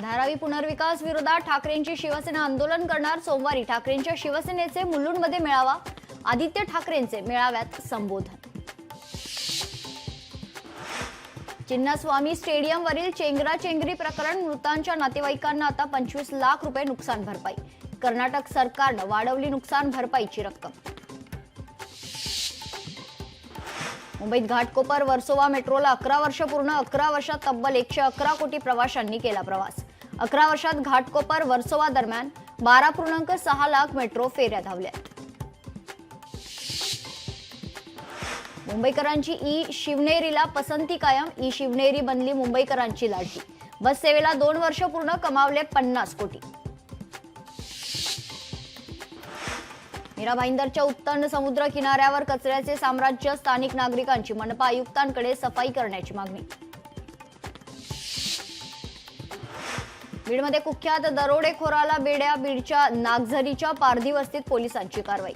धारावी पुनर्विकास विरोधात ठाकरेंची शिवसेना आंदोलन करणार। सोमवारी ठाकरेंच्या शिवसेनेचे मुलुंडमध्ये मेळावा। आदित्य ठाकरेंचे मेळाव्यात संबोधन। चिन्नस्वामी स्टेडियमवरील चेंगराचेंगरी प्रकरण, मृतांच्या नातेवाईकांना आता 25 लाख रुपये नुकसान भरपाई। कर्नाटक सरकारनं वाढवली नुकसान भरपाईची रक्कम। मुंबईत घाटकोपर वर्सोवा मेट्रोला 11 वर्ष पूर्ण। 11 वर्षात तब्बल 111 कोटी प्रवाशांनी केला प्रवास। 11 वर्षात घाटकोपर वर्सोवा दरम्यान 12.6 लाख मेट्रो फेऱ्या धावल्या। मुंबईकरांची ई शिवनेरीला पसंती कायम। ई शिवनेरी बनली मुंबईकरांची लाडकी। बस सेवेला 2 वर्ष पूर्ण, कमावले 50 कोटी। मीरा भाईंदरच्या उत्तन समुद्र किनाऱ्यावर कचऱ्याचे साम्राज्य, स्थानिक नागरिकांची मनपा आयुक्तांकडे सफाई करण्याची मागणी। बीडमध्ये कुख्यात दरोडेखोराला बेड्या। बीडच्या नागझरीच्या पारधी वस्तीत पोलिसांची कारवाई।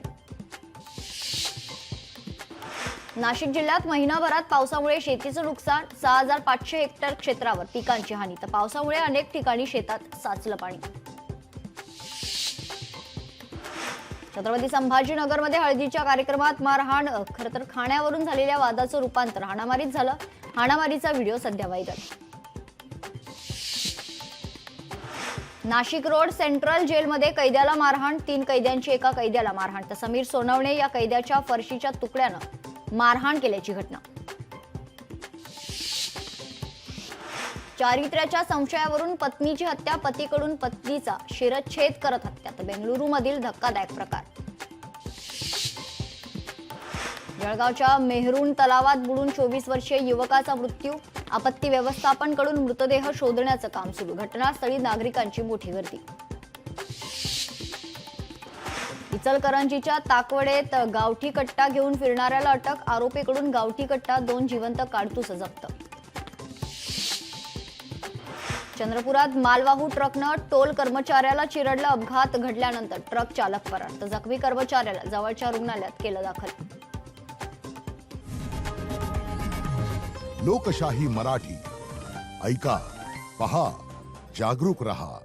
नाशिक जिल्ह्यात महिनाभरात पावसामुळे शेतीचं नुकसान। 6500 हेक्टर क्षेत्रावर पिकांची हानी, तर पावसामुळे अनेक ठिकाणी शेतात साचलं पाणी। छत्रपती संभाजीनगरमध्ये हळदीच्या कार्यक्रमात मारहाण। खरं तर खाण्यावरून झालेल्या वादाचं रूपांतर हाणामारीत झालं। हाणामारीचा व्हिडिओ सध्या व्हायरल। नाशिक रोड सेंट्रल जेलमध्ये कैद्याला मारहाण। 3 कैद्यांची एका कैद्याला मारहाण, तर समीर सोनवणे या कैद्याच्या फरशीच्या तुकड्यानं मारहाण केल्याची घटना। चारित्र्याच्या संशयावरून पत्नीची हत्या, पतीकडून पत्नीचा शिरच्छेद करत हत्या, तर बेंगळुरूमधील धक्कादायक प्रकार। जळगावच्या मेहरून तलावात बुडून 24 वर्षीय युवकाचा मृत्यू। आपत्ती व्यवस्थापनकडून मृतदेह शोधण्याचं काम सुरू। घटनास्थळी नागरिकांची मोठी गर्दी। इचलकरंजीच्या ताकवडेत गावठी कट्टा घेऊन फिरणाऱ्याला अटक। आरोपीकडून गावठी कट्टा, 2 जिवंत काडतूस जप्त। चंद्रपुरात मालवाहू ट्रकनं टोल कर्मचाऱ्याला चिरडला। अपघात घडल्यानंतर ट्रक चालक फरार, तर जखमी कर्मचाऱ्याला जवळच्या रुग्णालयात केलं दाखल। लोकशाही मराठी ऐका, पहा, जागरूक रहा।